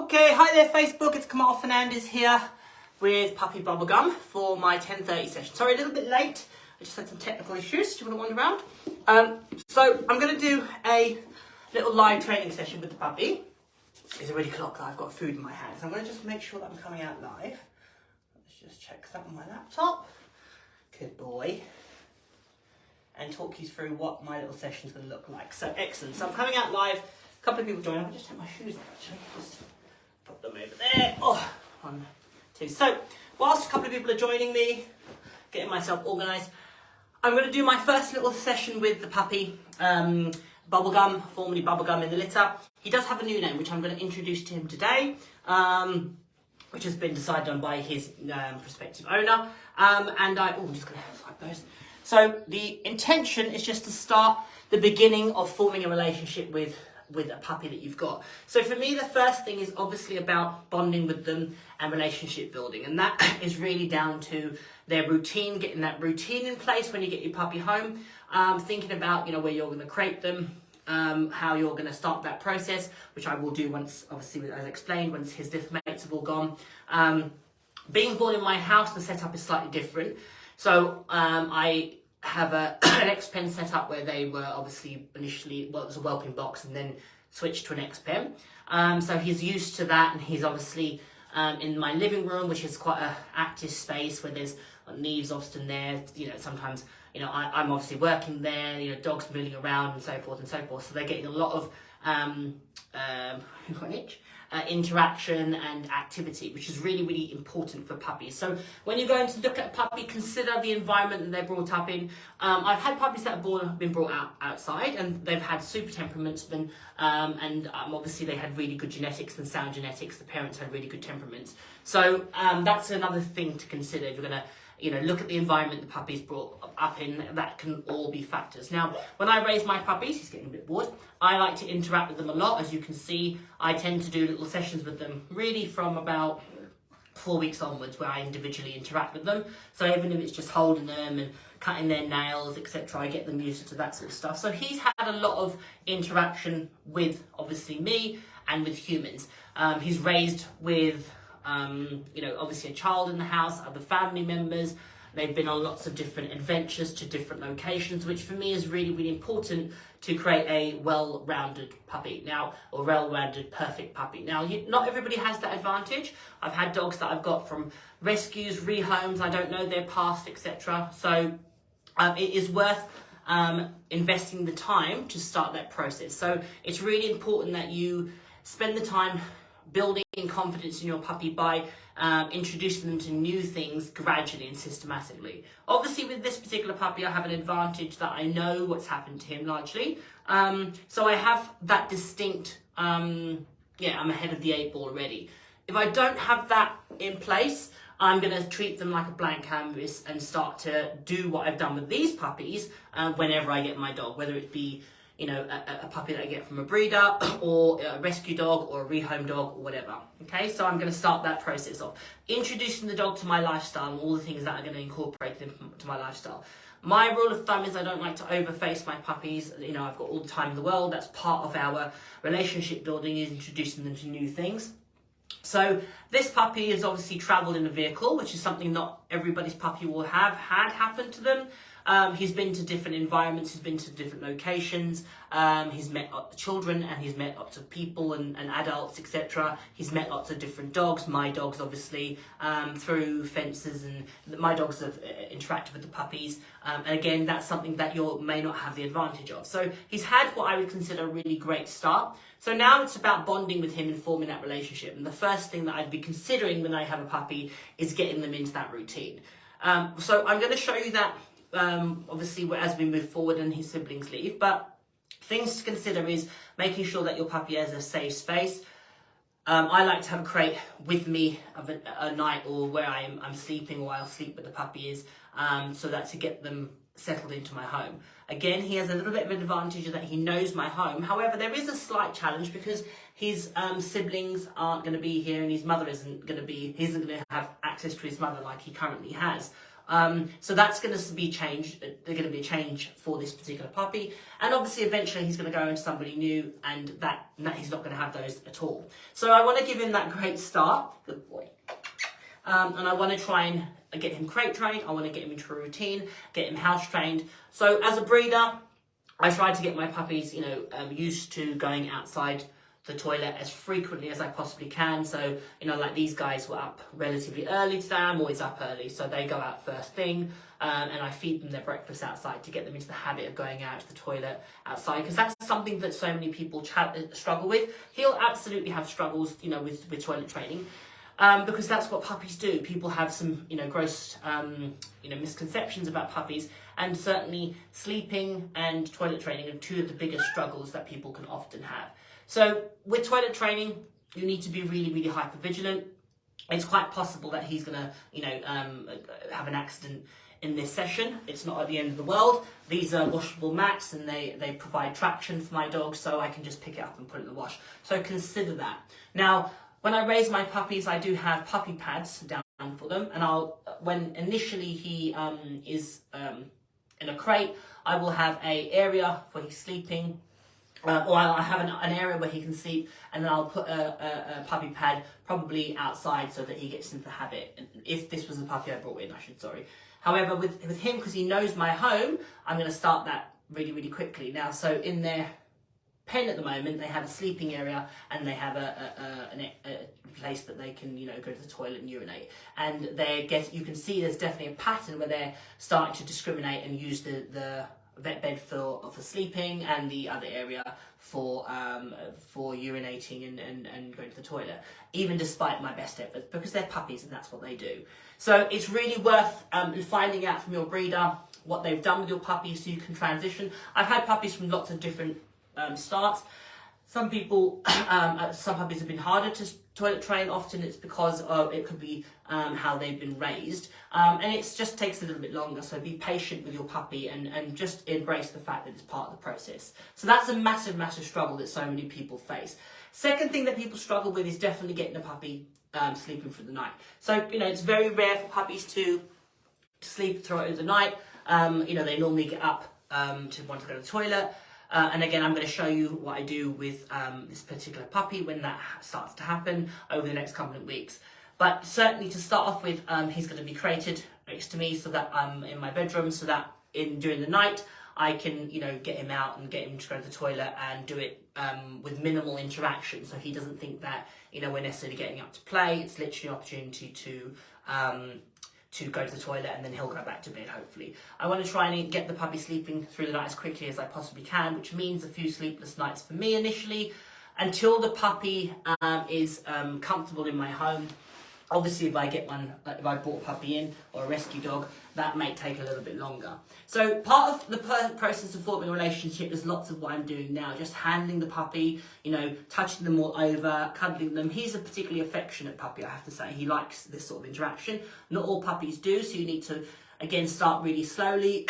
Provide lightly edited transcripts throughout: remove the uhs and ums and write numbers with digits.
Okay, hi there Facebook, it's Kamal Fernandez here with Puppy Bubblegum for my 10:30 session. Sorry, a little bit late, I just had some technical issues, do you want to wander around? So I'm going to do a little live training session with the puppy. It's already clocked that I've got food in my hands. I'm going to just make sure that I'm coming out live. Let's just check that on my laptop. Good boy. And talk you through what my little session's going to look like. So excellent. So I'm coming out live. A couple of people join. I'll just take my shoes off actually. Just put them over there. Oh, 1, 2. So whilst a couple of people are joining me, getting myself organised, I'm going to do my first little session with the puppy, Bubblegum, formerly Bubblegum in the litter. He does have a new name, which I'm going to introduce to him today, which has been decided on by his prospective owner. I'm just going to swipe those. So the intention is just to start the beginning of forming a relationship with a puppy that you've got. So for me, the first thing is obviously about bonding with them and relationship building. And that is really down to their routine, getting that routine in place when you get your puppy home, thinking about, where you're going to crate them, how you're going to start that process, which I will do once, obviously, as explained, once his little mates have all gone. Being born in my house, the setup is slightly different. So I have an X-Pen set up where they were obviously initially, well, it was a whelping box and then switched to an X-Pen. So he's used to that, and he's obviously in my living room, which is quite an active space where there's leaves often there. Sometimes, I'm obviously working there, dogs moving around and so forth and so forth. So they're getting a lot of interaction and activity, which is really, really important for puppies. So when you're going to look at a puppy, consider the environment that they're brought up in. I've had puppies that have been brought out outside, and they've had super temperaments, and obviously they had really good genetics and sound genetics. The parents had really good temperaments. So that's another thing to consider if you're going to look at the environment the puppy's brought up in. That can all be factors. Now, when I raise my puppies, he's getting a bit bored, I like to interact with them a lot. As you can see, I tend to do little sessions with them really from about 4 weeks onwards, where I individually interact with them. So even if it's just holding them and cutting their nails, etc., I get them used to that sort of stuff. So he's had a lot of interaction with, obviously, me and with humans. He's raised with obviously a child in the house, other family members. They've been on lots of different adventures to different locations, which for me is really, really important to create a well-rounded puppy now, or well-rounded, perfect puppy. Now, not everybody has that advantage. I've had dogs that I've got from rescues, rehomes, I don't know their past, etc. So it is worth investing the time to start that process. So it's really important that you spend the time building confidence in your puppy by introducing them to new things gradually and systematically. Obviously, with this particular puppy, I have an advantage that I know what's happened to him largely. So I have that distinct, I'm ahead of the 8 ball already. If I don't have that in place, I'm going to treat them like a blank canvas and start to do what I've done with these puppies whenever I get my dog, whether it be a puppy that I get from a breeder, or a rescue dog, or a rehome dog, or whatever. Okay, so I'm going to start that process of introducing the dog to my lifestyle and all the things that are going to incorporate them to my lifestyle. My rule of thumb is I don't like to overface my puppies. I've got all the time in the world. That's part of our relationship building, is introducing them to new things. So this puppy has obviously travelled in a vehicle, which is something not everybody's puppy will have had happen to them. He's been to different environments, he's been to different locations, he's met children, and he's met lots of people and adults, etc. He's met lots of different dogs, my dogs obviously, through fences, and my dogs have interacted with the puppies. And again, that's something that you may not have the advantage of. So he's had what I would consider a really great start. So now it's about bonding with him and forming that relationship. And the first thing that I'd be considering when I have a puppy is getting them into that routine. So I'm going to show you that obviously as we move forward and his siblings leave, but things to consider is making sure that your puppy has a safe space. I like to have a crate with me of a night, or where I'm sleeping, or I'll sleep with the puppy is, so that to get them settled into my home. Again, he has a little bit of an advantage that he knows my home. However, there is a slight challenge because his siblings aren't going to be here, and his mother isn't going to have access to his mother like he currently has. So that's going to be changed. There's going to be a change for this particular puppy, and obviously eventually he's going to go into somebody new, and that he's not going to have those at all. So I want to give him that great start. Good boy. And I want to try and get him crate trained. I want to get him into a routine, get him house trained. So as a breeder, I try to get my puppies, used to going outside the toilet as frequently as I possibly can. So, like these guys were up relatively early today. I'm always up early, so they go out first thing, and I feed them their breakfast outside to get them into the habit of going out to the toilet outside, because that's something that so many people struggle with. He'll absolutely have struggles, with toilet training. Because that's what puppies do. People have some, gross, misconceptions about puppies, and certainly sleeping and toilet training are two of the biggest struggles that people can often have. So with toilet training, you need to be really, really hyper vigilant. It's quite possible that he's gonna, have an accident in this session. It's not at the end of the world. These are washable mats, and they provide traction for my dog, so I can just pick it up and put it in the wash. So consider that. Now, when I raise my puppies, I do have puppy pads down for them, and when initially he is in a crate, I will have an area where he's sleeping, or I have an area where he can sleep, and then I'll put a puppy pad probably outside so that he gets into the habit. If this was a puppy I brought in, sorry. However, with him, because he knows my home, I'm going to start that really, really quickly. Now, so in their pen at the moment, they have a sleeping area, and they have a place that they can, go to the toilet and urinate. And you can see there's definitely a pattern where they're starting to discriminate and use the vet bed for sleeping, and the other area for urinating and going to the toilet, even despite my best efforts, because they're puppies and that's what they do. So it's really worth finding out from your breeder what they've done with your puppies so you can transition. I've had puppies from lots of different starts. Some puppies have been harder to toilet train. Often it's because it could be how they've been raised, and it just takes a little bit longer. So be patient with your puppy and just embrace the fact that it's part of the process. So that's a massive, massive struggle that so many people face. Second thing that people struggle with is definitely getting a puppy sleeping through the night. So it's very rare for puppies to sleep throughout the night. They normally get up to want to go to the toilet. And again, I'm going to show you what I do with this particular puppy when that starts to happen over the next couple of weeks. But certainly to start off with, he's going to be crated next to me so that I'm in my bedroom, so that during the night I can, get him out and get him to go to the toilet and do it with minimal interaction, so he doesn't think that, we're necessarily getting up to play. It's literally an opportunity to go to the toilet, and then he'll go back to bed, hopefully. I want to try and get the puppy sleeping through the night as quickly as I possibly can, which means a few sleepless nights for me initially, until the puppy is comfortable in my home. Obviously, if I brought a puppy in, or a rescue dog, that may take a little bit longer. So part of the process of forming a relationship is lots of what I'm doing now, just handling the puppy, touching them all over, cuddling them. He's a particularly affectionate puppy, I have to say. He likes this sort of interaction. Not all puppies do, so you need to, again, start really slowly,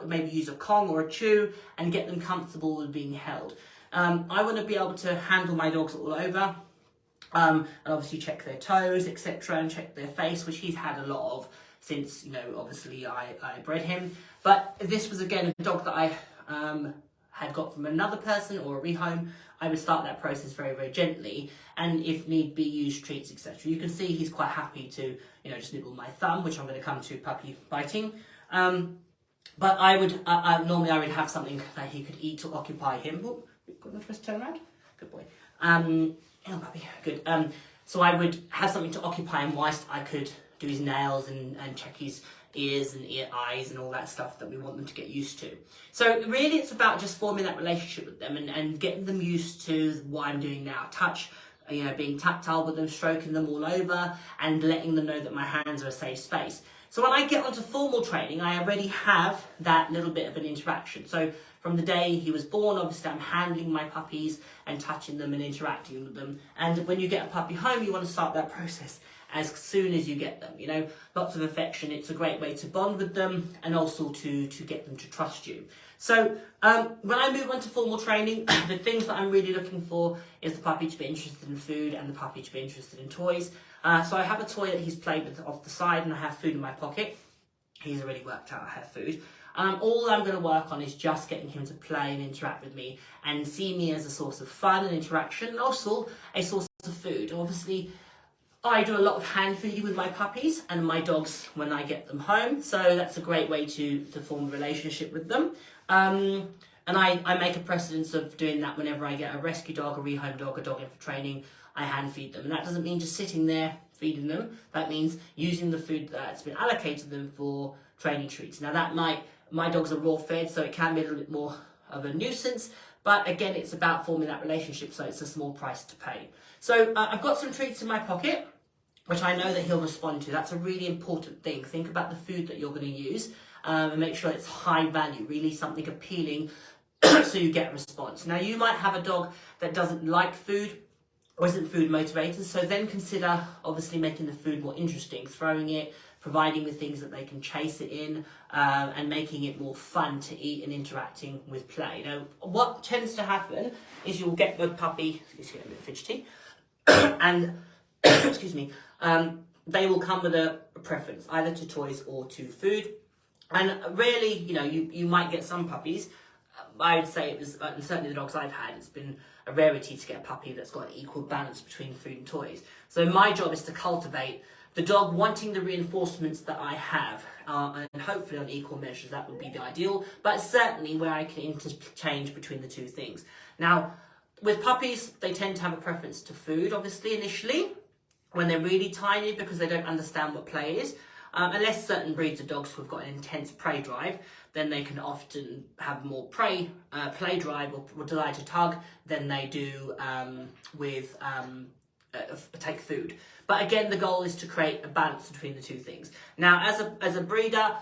maybe use a Kong or a chew, and get them comfortable with being held. I want to be able to handle my dogs all over. And obviously check their toes, etc., and check their face, which he's had a lot of since, obviously I bred him. But if this was, again, a dog that I had got from another person or a rehome, I would start that process very, very gently, and if need be, use treats, etc. You can see he's quite happy to, just nibble my thumb, which I'm going to come to puppy biting. But I would, normally I would have something that he could eat to occupy him. Oh, got the first turn around? Good boy. Oh, puppy, good. So I would have something to occupy him whilst I could do his nails and check his ears and eyes and all that stuff that we want them to get used to. So really it's about just forming that relationship with them and getting them used to what I'm doing now. Touch, being tactile with them, stroking them all over, and letting them know that my hands are a safe space. So when I get onto formal training, I already have that little bit of an interaction. So from the day he was born, obviously I'm handling my puppies and touching them and interacting with them. And when you get a puppy home, you want to start that process as soon as you get them. Lots of affection. It's a great way to bond with them, and also to get them to trust you. So when I move on to formal training, the things that I'm really looking for is the puppy to be interested in food and the puppy to be interested in toys. So I have a toy that he's played with off the side, and I have food in my pocket. He's already worked out her food. All I'm going to work on is just getting him to play and interact with me and see me as a source of fun and interaction, and also a source of food. Obviously, I do a lot of hand feeding with my puppies and my dogs when I get them home, so that's a great way to form a relationship with them. And I make a precedence of doing that whenever I get a rescue dog, a rehome dog, a dog in for training. I hand feed them, and that doesn't mean just sitting there feeding them. That means using the food that's been allocated them for training treats. Now my dogs are raw fed, so it can be a little bit more of a nuisance, but again, it's about forming that relationship, so it's a small price to pay. So I've got some treats in my pocket, which I know that he'll respond to. That's a really important thing. Think about the food that you're going to use, and make sure it's high value, really something appealing, so you get a response. Now, you might have a dog that doesn't like food or isn't food motivated, so then consider obviously making the food more interesting, throwing it, providing with things that they can chase it in, and making it more fun to eat and interacting with play. Now, what tends to happen is you'll get the puppy, excuse me, a bit fidgety, and excuse me, they will come with a preference, either to toys or to food. And really, you might get some puppies. I would say it was, certainly the dogs I've had, it's been a rarity to get a puppy that's got an equal balance between food and toys. So my job is to cultivate the dog wanting the reinforcements that I have, and hopefully on equal measures. That would be the ideal, but certainly where I can interchange between the two things. Now, with puppies, they tend to have a preference to food, obviously, initially, when they're really tiny, because they don't understand what play is. Unless certain breeds of dogs who've got an intense prey drive, then they can often have more play drive or desire to tug than they do with take food. But again, the goal is to create a balance between the two things. Now, as a breeder,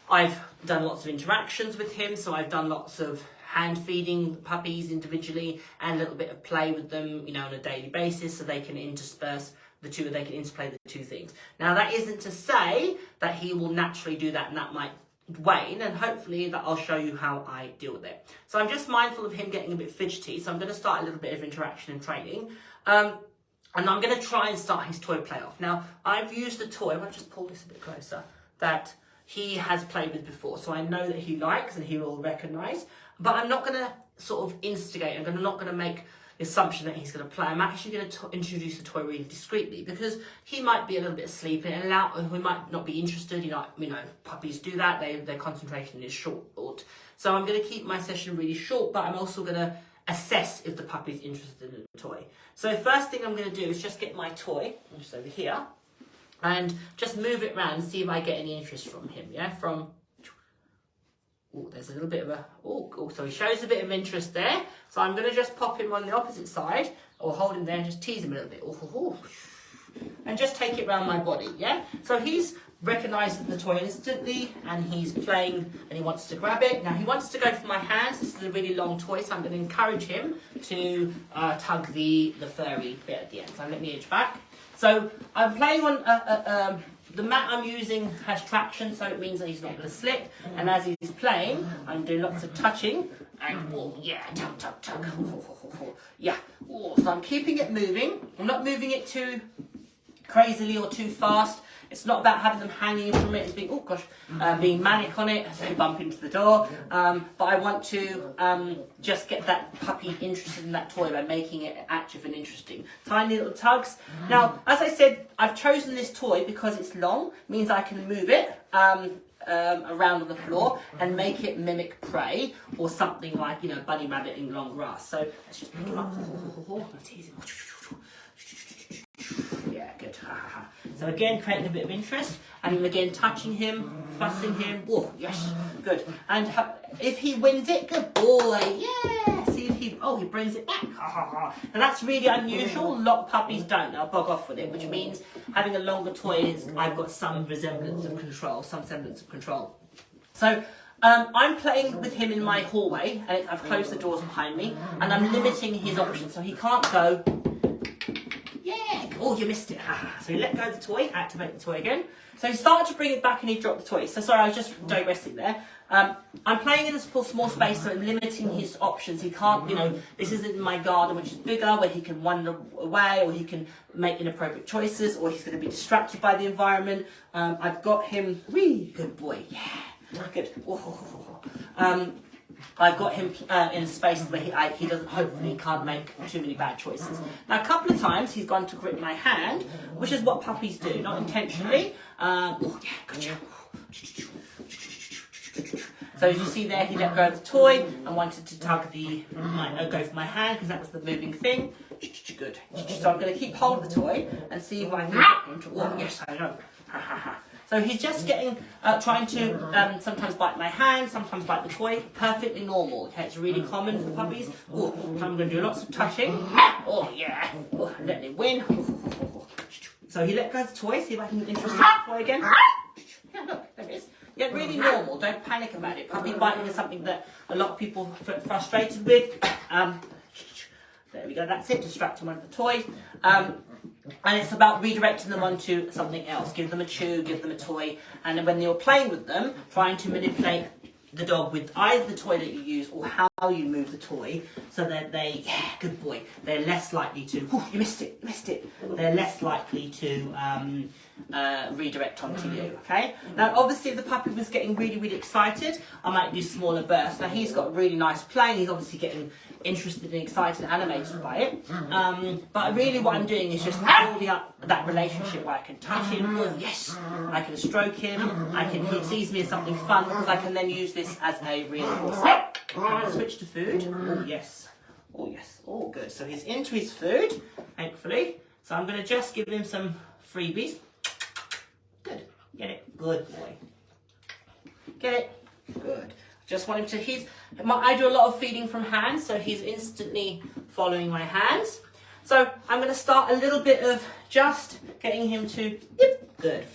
I've done lots of interactions with him, so I've done lots of hand feeding puppies individually and a little bit of play with them, on a daily basis, so they can intersperse the two, they can interplay the two things. Now, that isn't to say that he will naturally do that and that might wane, and hopefully that I'll show you how I deal with it. So I'm just mindful of him getting a bit fidgety, so I'm going to start a little bit of interaction and training. And I'm going to try and start his toy play off. Now, I've used a toy, I'll just pull this a bit closer, that he has played with before, so I know that he likes and he will recognise, but I'm not going to sort of instigate, I'm not going to make the assumption that he's going to play. I'm actually going to introduce the toy really discreetly, because he might be a little bit asleep and he might not be interested. Puppies do that, their concentration is short. So I'm going to keep my session really short, but I'm also going to assess if the puppy's interested in the toy. So first thing I'm going to do is just get my toy, just over here, and just move it around and see if I get any interest from him, there's a little bit of a, so he shows a bit of interest there. So I'm going to just pop him on the opposite side, or hold him there and just tease him a little bit. And just take it around my body, So he's recognises the toy instantly, and he's playing, and he wants to grab it. Now, he wants to go for my hands. This is a really long toy, so I'm going to encourage him to tug the furry bit at the end. So let me edge back. So I'm playing on the mat I'm using has traction, so it means that he's not going to slip. And as he's playing, I'm doing lots of touching. And tug, tug, tug. So I'm keeping it moving. I'm not moving it too crazily or too fast. It's not about having them hanging from it. It's being, being manic on it as they bump into the door. But I want to just get that puppy interested in that toy by making it active and interesting. Tiny little tugs. Now, as I said, I've chosen this toy because it's long. Means I can move it around on the floor and make it mimic prey or something like, bunny rabbit in long grass. So let's just pick him up. Tease him. Yeah, good. So again, creating a bit of interest, and again touching him, fussing him. Oh, yes, good. And if he wins it, good boy. Yeah. See if he brings it back. And that's really unusual. A lot of puppies don't. They'll bog off with it, which means having a longer toy is I've got some semblance of control. So I'm playing with him in my hallway, and I've closed the doors behind me, and I'm limiting his options, so he can't go. Yeah, Oh, you missed it. So he let go of the toy, activate the toy again. So he started to bring it back and he dropped the toy. So sorry, I was just digressing there. I'm playing in a small space, so I'm limiting his options. He can't, this isn't my garden, which is bigger, where he can wander away, or he can make inappropriate choices, or he's going to be distracted by the environment. I've got him, good boy, yeah, good. I've got him in a space where he doesn't, hopefully, he can't make too many bad choices. Now, a couple of times he's gone to grip my hand, which is what puppies do, not intentionally. Good job. So as you see there, he let go of the toy and wanted to tug go for my hand because that was the moving thing. Good. So I'm going to keep hold of the toy and see if I can get him to. Oh, yes, I know. So he's just trying to sometimes bite my hand, sometimes bite the toy. Perfectly normal. Okay, it's really common for puppies. Oh, I'm going to do lots of touching. Oh yeah. Oh, let him win. So he let go of the toy. See if I can interest in the toy again. Yeah, look, there it is. Yeah, really normal. Don't panic about it. Puppy biting is something that a lot of people are frustrated with. There we go. That's it. Distract them with the toy. And it's about redirecting them onto something else. Give them a chew, give them a toy. And then when you're playing with them, trying to manipulate the dog with either the toy that you use or how you move the toy so that good boy, they're less likely to, you missed it. They're less likely to redirect onto you, okay? Now, obviously, if the puppy was getting really, really excited, I might do smaller bursts. Now, he's got really nice play, and he's obviously getting interested and excited and animated by it. But really what I'm doing is just building up that relationship where I can touch him, yes, I can stroke him, he sees me as something fun because I can then use this as a reinforcement. Switch to food. Oh yes, oh good. So he's into his food, thankfully. So I'm going to just give him some freebies. Good, get it, good boy. Get it, good. Just want him to, I do a lot of feeding from hands, so he's instantly following my hands. So I'm going to start a little bit of just getting him to, good,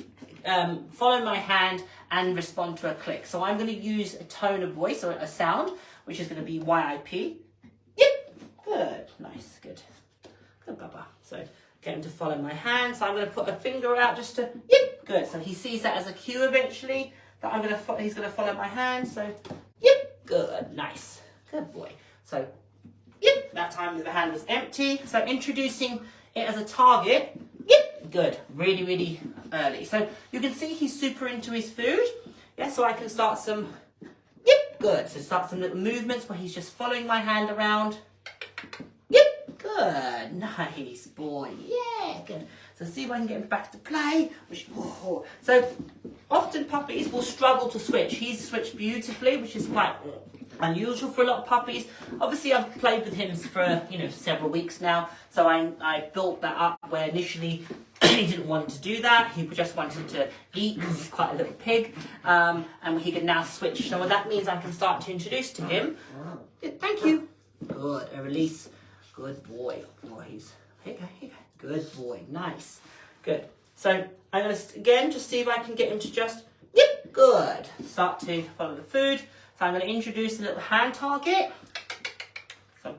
follow my hand and respond to a click. So I'm going to use a tone of voice or a sound, which is going to be YIP. Yip, good, nice, good. Good, Baba. So get him to follow my hand. So I'm going to put a finger out just to, yip, good. So he sees that as a cue eventually. That he's going to follow my hand, so, yep, good, nice, good boy. So, yep, that time the hand was empty. So introducing it as a target, yep, good, really, really early. So you can see he's super into his food. Yeah, so I can start some, yep, good. So start some little movements where he's just following my hand around. Yep, good, nice boy, yeah, good. So see if I can get him back to play. So often puppies will struggle to switch. He's switched beautifully, which is quite unusual for a lot of puppies. Obviously, I've played with him for several weeks now, so I built that up where initially he didn't want to do that. He just wanted to eat because he's quite a little pig, and he can now switch. So what that means, I can start to introduce to him. Thank you. Good. A release. Good boy. Oh, here you go. Good boy, nice, good. So I'm going to, again, just see if I can get him to just, yep, good. Start to follow the food. So I'm going to introduce a little hand target. So,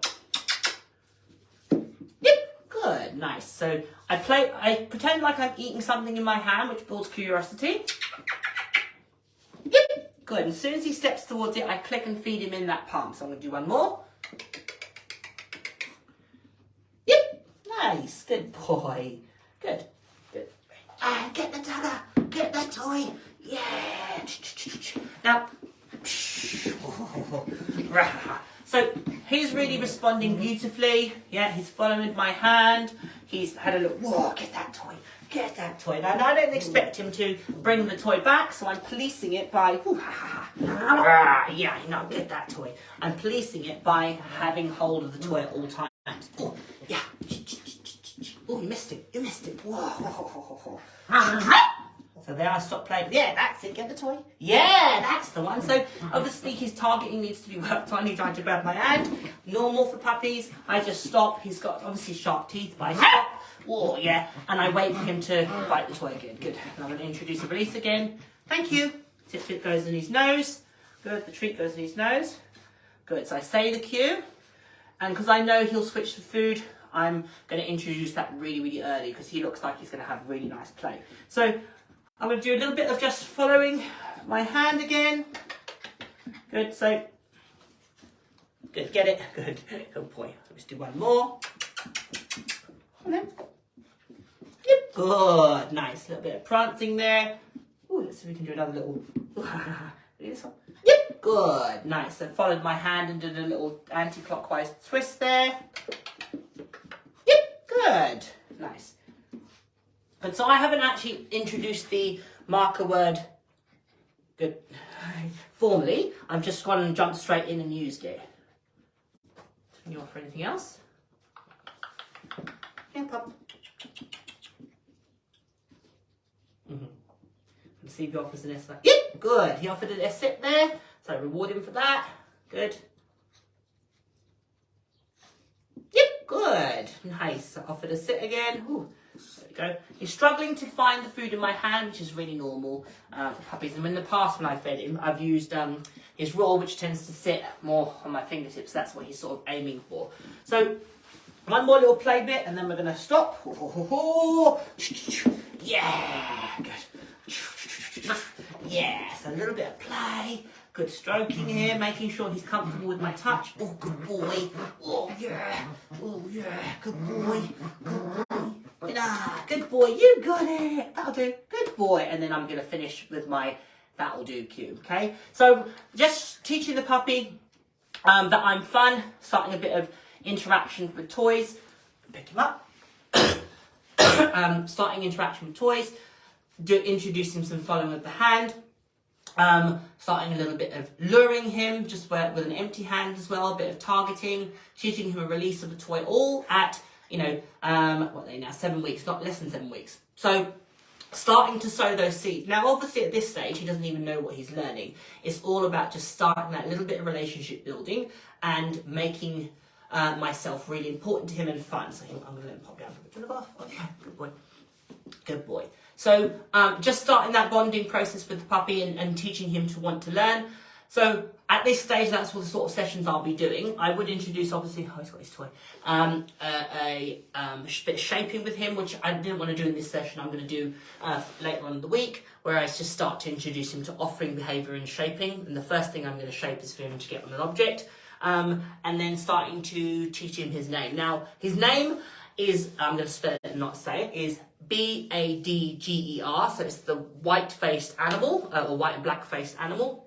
yep, good, nice. So I pretend like I'm eating something in my hand, which builds curiosity. Yep, good. As soon as he steps towards it, I click and feed him in that palm. So I'm going to do one more. Nice, good boy. Good. And get the tugger, get the toy. Yeah. Now, so he's really responding beautifully. Yeah, he's following my hand. He's had a look. Whoa, get that toy. Get that toy. Now, I don't expect him to bring the toy back, so I'm policing it by, get that toy. I'm policing it by having hold of the toy at all times. Oh, yeah. Oh, you missed it. Whoa. So there I stop playing. Yeah, that's it. Get the toy. Yeah, that's the one. So obviously his targeting needs to be worked on. He tried to grab my hand. Normal for puppies. I just stop. He's got obviously sharp teeth, but I stop. Oh, yeah. And I wait for him to bite the toy again. Good. And I'm going to introduce a release again. Thank you. Tit goes in his nose. Good. The treat goes in his nose. Good. So I say the cue. And because I know he'll switch to food, I'm going to introduce that really, really early because he looks like he's going to have really nice play. So I'm going to do a little bit of just following my hand again. Good, so, good, get it, good, good boy. Let's do one more. And then, yep, good, nice, little bit of prancing there. Ooh, let's see if we can do another little, this one. Yep, good, nice. So followed my hand and did a little anti-clockwise twist there. Yep, good, nice. And so I haven't actually introduced the marker word, good, formally. I've just gone and jumped straight in and used it. Can you offer anything else? Yeah, Pop. Let's see if he offers an S. Yep, good. He offered a sit there, so reward him for that. Good. Yep, good. Nice. Offered a sit again. Ooh. There we go. He's struggling to find the food in my hand, which is really normal for puppies. And in the past, when I fed him, I've used his roll, which tends to sit more on my fingertips. That's what he's sort of aiming for. So one more little play bit, and then we're going to stop. Yeah, good. Yes, a little bit of play. Good stroking here, making sure he's comfortable with my touch. Oh, good boy. Oh, yeah. Oh, yeah. Good boy. Good boy. Good boy, you got it. That'll do. Good boy. And then I'm going to finish with my that'll do cue. Okay? So just teaching the puppy that I'm fun, starting a bit of interaction with toys. Pick him up. Starting interaction with toys. Introducing some following with the hand. Starting a little bit of luring him, just with an empty hand as well, a bit of targeting, teaching him a release of the toy, all at, what are they now, 7 weeks, not less than 7 weeks. So starting to sow those seeds. Now, obviously at this stage, he doesn't even know what he's learning. It's all about just starting that little bit of relationship building and making myself really important to him and fun. So I'm going to let him pop down for a bit. Do you want to go off? Okay, good boy. Good boy. So just starting that bonding process with the puppy and teaching him to want to learn. So at this stage, that's what the sort of sessions I'll be doing. I would introduce, obviously, he's got his toy, a bit of shaping with him, which I didn't want to do in this session. I'm going to do later on in the week, where I just start to introduce him to offering behaviour and shaping. And the first thing I'm going to shape is for him to get on an object. And then starting to teach him his name. Now, his name is, I'm going to spell it and not say it, is Badger. So it's the white-faced animal, or white and black-faced animal,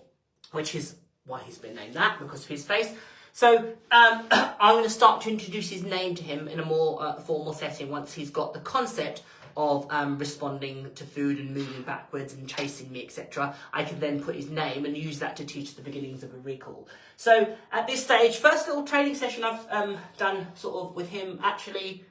which is why he's been named that, because of his face. So I'm going to start to introduce his name to him in a more formal setting once he's got the concept of responding to food and moving backwards and chasing me, etc. I can then put his name and use that to teach the beginnings of a recall. So at this stage, first little training session I've done sort of with him actually.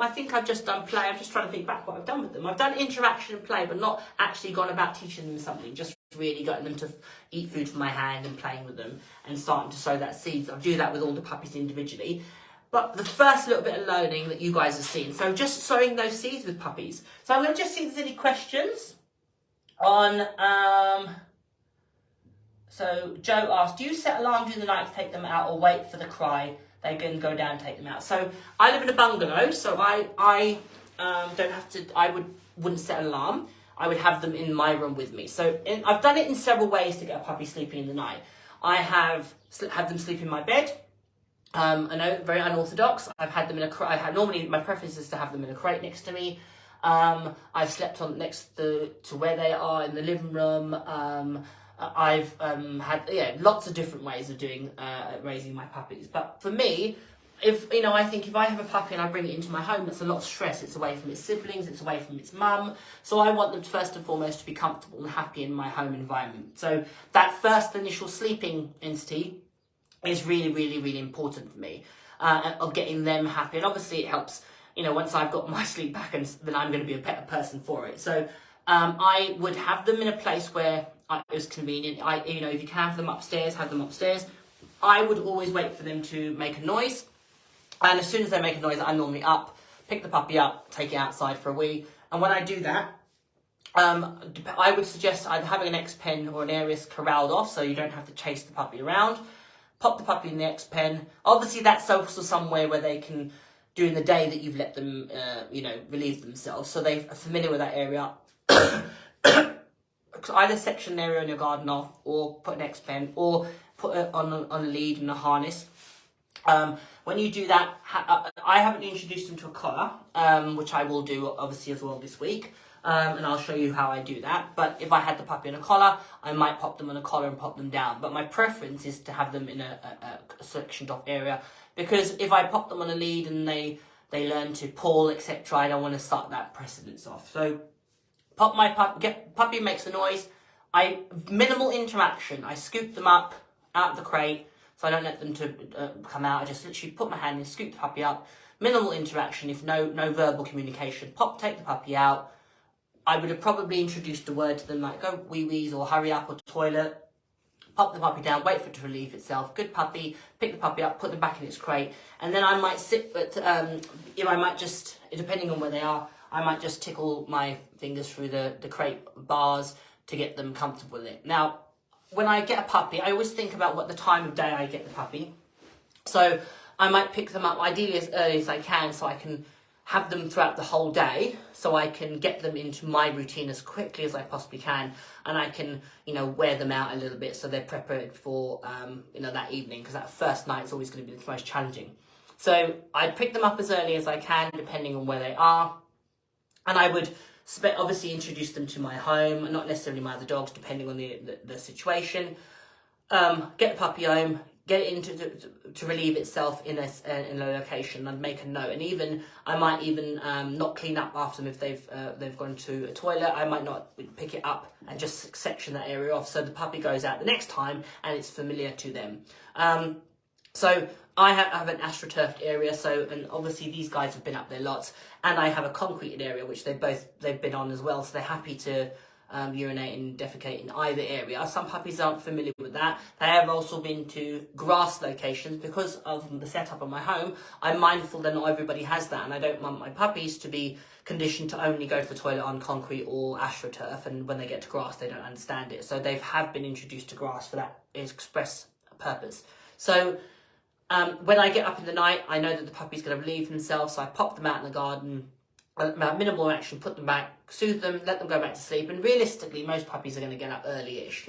I think I've just done play. I'm just trying to think back what I've done with them. I've done interaction and play, but not actually gone about teaching them something. Just really getting them to eat food from my hand and playing with them and starting to sow that seeds. I'll do that with all the puppies individually. But the first little bit of learning that you guys have seen. So just sowing those seeds with puppies. So I'm going to just see if there's any questions on... So Joe asked, do you set alarm during the night to take them out or wait for the cry? They can go down and take them out. So I live in a bungalow, so I don't have to. Wouldn't set an alarm. I would have them in my room with me. So I've done it in several ways to get a puppy sleeping in the night. I have had them sleep in my bed. I know, very unorthodox. I've had them in a crate. Normally my preference is to have them in a crate next to me. I've slept on next to where they are in the living room. I've had lots of different ways of doing raising my puppies. But for me, I think if I have a puppy and I bring it into my home, that's a lot of stress. It's away from its siblings, it's away from its mum. So I want them first and foremost to be comfortable and happy in my home environment. So that first initial sleeping entity is really, really, really important for me, of getting them happy. And obviously it helps, once I've got my sleep back, and then I'm going to be a better person for it. So I would have them in a place where it was convenient. If you can have them upstairs, have them upstairs. I would always wait for them to make a noise. And as soon as they make a noise, I'm normally up, pick the puppy up, take it outside for a wee. And when I do that, I would suggest either having an X-Pen or an Aerius corralled off so you don't have to chase the puppy around. pop the puppy in the X pen. Obviously, that's also somewhere where they can, during the day that you've let them, relieve themselves, so they're familiar with that area. Either section the area in your garden off, or put an X pen, or put it on a lead and a harness. When you do that, I haven't introduced them to a collar, which I will do obviously as well this week. And I'll show you how I do that. But if I had the puppy in a collar, I might pop them on a collar and pop them down. But my preference is to have them in a sectioned off area, because if I pop them on a lead and they learn to pull, etc., I don't want to start that precedence off. So pop my puppy makes a noise. Minimal interaction. I scoop them up out of the crate, so I don't let them to come out. I just literally put my hand in, scoop the puppy up. Minimal interaction, if no verbal communication. Take the puppy out. I would have probably introduced a word to them like go wee-wees or hurry up or toilet. Pop the puppy down, wait for it to relieve itself. Good puppy, pick the puppy up, put them back in its crate. And then I might sit, but I might just, depending on where they are, I might just tickle my fingers through the crate bars to get them comfortable with it. Now, when I get a puppy, I always think about what the time of day I get the puppy. So I might pick them up ideally as early as I can, so I can have them throughout the whole day, so I can get them into my routine as quickly as I possibly can, and I can, wear them out a little bit so they're prepared for, that evening, because that first night is always going to be the most challenging. So I'd pick them up as early as I can, depending on where they are, and I would obviously introduce them to my home, not necessarily my other dogs, depending on the situation. Get the puppy home, get it to relieve itself in a location, and make a note. And I might even not clean up after them if they've gone to a toilet. I might not pick it up and just section that area off, so the puppy goes out the next time and it's familiar to them. So I have an astroturfed area, and obviously these guys have been up there lots, and I have a concreted area which they've been on as well, so they're happy to urinate and defecate in either area. Some puppies aren't familiar with that. They have also been to grass locations. Because of the setup of my home, I'm mindful that not everybody has that, and I don't want my puppies to be conditioned to only go to the toilet on concrete or astroturf, and when they get to grass they don't understand it. So they have been introduced to grass for that express purpose. So when I get up in the night, I know that the puppy's going to relieve themselves, so I pop them out in the garden, minimal action, put them back, soothe them, let them go back to sleep. And realistically, most puppies are going to get up early-ish.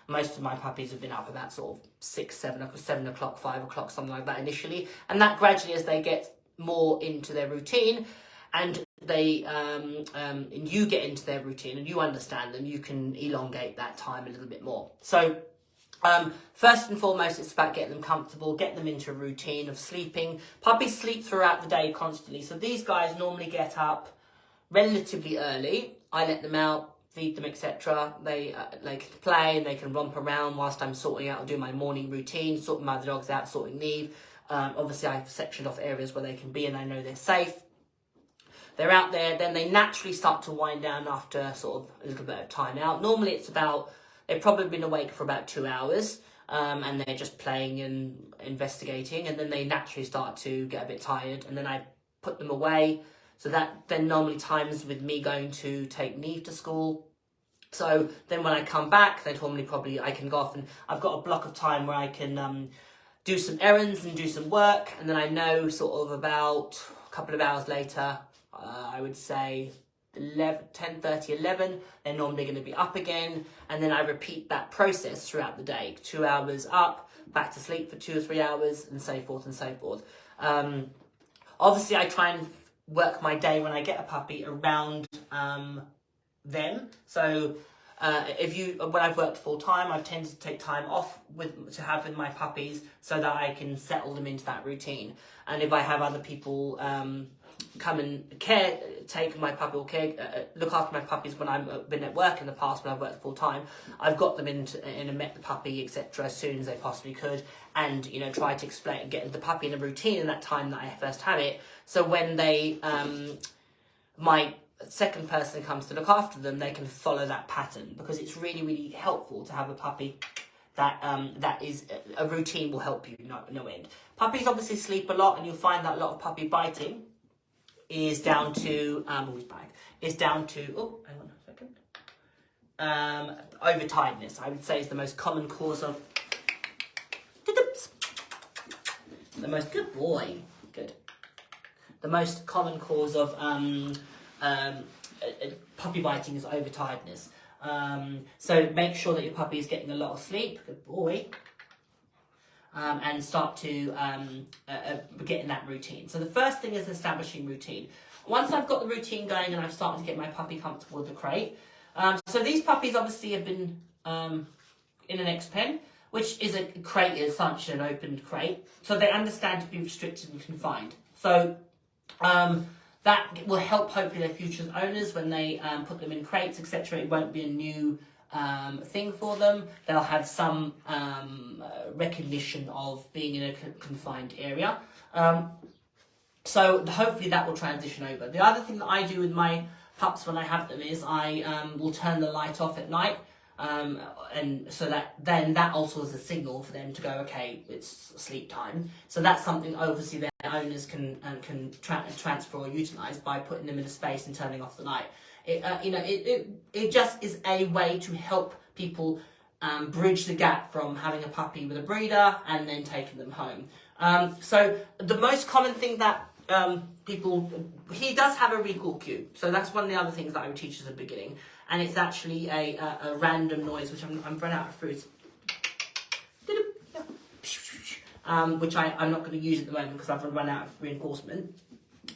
Most of my puppies have been up about sort of 6, 7 o'clock, 5 o'clock, something like that initially. And that gradually, as they get more into their routine, and and you get into their routine and you understand them, you can elongate that time a little bit more. So first and foremost, it's about getting them comfortable, get them into a routine of sleeping. Puppies sleep throughout the day constantly, so these guys normally get up relatively early. I let them out, feed them, etc. They can play and they can romp around whilst I'm sorting out and doing my morning routine, sorting my other dogs out, sorting Neve. Obviously, I've sectioned off areas where they can be and I know they're safe. They're out there, then they naturally start to wind down after sort of a little bit of time out. Normally, it's they've probably been awake for about 2 hours, and they're just playing and investigating, and then they naturally start to get a bit tired, and then I put them away. So that then normally times with me going to take Neve to school. So then when I come back, then normally I can go off, and I've got a block of time where I can do some errands and do some work, and then I know sort of about a couple of hours later, I would say 10:30, 11, they're normally going to be up again, and then I repeat that process throughout the day. 2 hours up, back to sleep for 2 or 3 hours, and so forth and so forth. Obviously, I try and work my day when I get a puppy around them. So when I've worked full time, I've tended to take time off to have with my puppies so that I can settle them into that routine. And if I have other people come and take my puppy or look after my puppies when I've been at work in the past, when I've worked full time, I've got them in and met the puppy, etc., as soon as they possibly could, and try to get the puppy in a routine in that time that I first have it. So when my second person comes to look after them, they can follow that pattern, because it's really, really helpful to have a puppy that is a routine will help you no end. Puppies obviously sleep a lot, and you'll find that a lot of puppy biting is down to overtiredness. I would say is the most common cause of The most, good boy, good. The most common cause of puppy biting is overtiredness. So make sure that your puppy is getting a lot of sleep, good boy, and start to get in that routine. So the first thing is establishing routine. Once I've got the routine going and I've started to get my puppy comfortable with the crate, so these puppies obviously have been in an X-pen, which is a crate as such, an opened crate, so they understand to be restricted and confined. So that will help hopefully their future owners when they put them in crates, etc. It won't be a new thing for them. They'll have some recognition of being in a confined area. So hopefully that will transition over. The other thing that I do with my pups when I have them is I will turn the light off at night. And so that also is a signal for them to go, okay, it's sleep time. So that's something obviously their owners can transfer or utilize by putting them in a space and turning off the light. It just is a way to help people bridge the gap from having a puppy with a breeder and then taking them home. So the most common thing that he does have a recall cue. So that's one of the other things that I would teach at the beginning. And it's actually a random noise, which I'm run out of fruit. Which I'm not going to use at the moment because I've run out of reinforcement.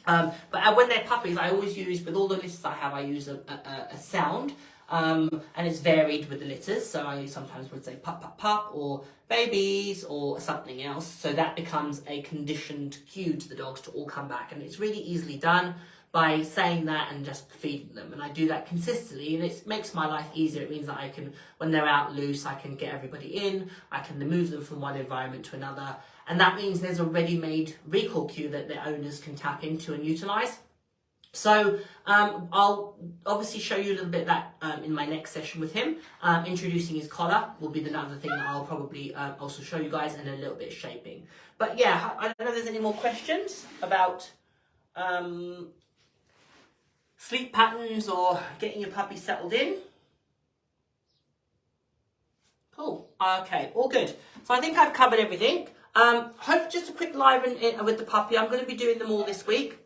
But when they're puppies, I always use, with all the litters I have, I use a sound. And it's varied with the litters. So I sometimes would say pup, pup, pup, or babies, or something else. So that becomes a conditioned cue to the dogs to all come back. And it's really easily done by saying that and just feeding them. And I do that consistently, and it makes my life easier. It means that I can, when they're out loose, I can get everybody in, I can move them from one environment to another. And that means there's a ready-made recall cue that the owners can tap into and utilize. So I'll obviously show you a little bit that in my next session with him. Introducing his collar will be another thing that I'll probably also show you guys, and a little bit of shaping. But yeah, I don't know if there's any more questions about sleep patterns or getting your puppy settled in. Cool. Okay, all good. So I think I've covered everything. Hope just a quick live with the puppy. I'm going to be doing them all this week.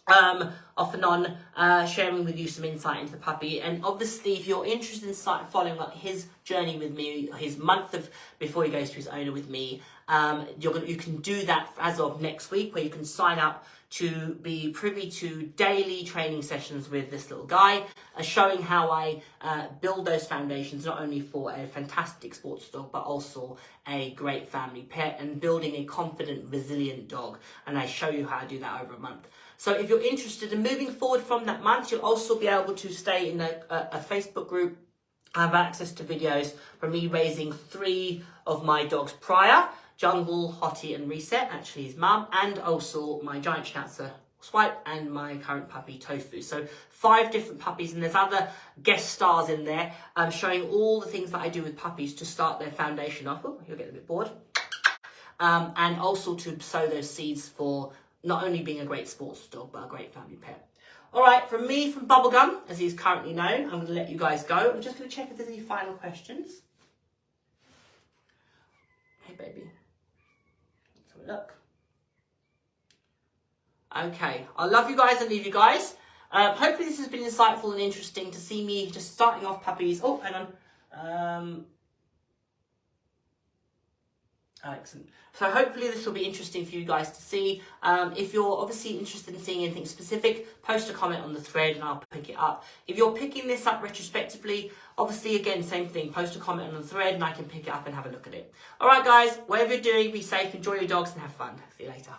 Off and on, sharing with you some insight into the puppy. And obviously, if you're interested in following up his journey with me, his month of before he goes to his owner with me, you can do that as of next week, where you can sign up to be privy to daily training sessions with this little guy, showing how I build those foundations, not only for a fantastic sports dog, but also a great family pet, and building a confident, resilient dog. And I show you how to do that over a month. So if you're interested in moving forward from that month, you'll also be able to stay in a Facebook group, have access to videos from me raising 3 of my dogs prior: Jungle, Hottie and Reset, actually his mum, and also my giant schnauzer Swipe and my current puppy Tofu. So 5 different puppies, and there's other guest stars in there showing all the things that I do with puppies to start their foundation off. Oh, you'll get a bit bored. And also to sow those seeds for not only being a great sports dog, but a great family pet. All right, from me, from Bubblegum, as he's currently known, I'm going to let you guys go. I'm just going to check if there's any final questions. Hey, baby. Let's have a look. Okay, I love you guys and leave you guys. Hopefully this has been insightful and interesting to see me just starting off puppies. Oh, hang on. Excellent. So hopefully this will be interesting for you guys to see. If you're obviously interested in seeing anything specific, post a comment on the thread and I'll pick it up. If you're picking this up retrospectively, obviously again, same thing, post a comment on the thread and I can pick it up and have a look at it. All right guys, whatever you're doing, be safe, enjoy your dogs and have fun. See you later.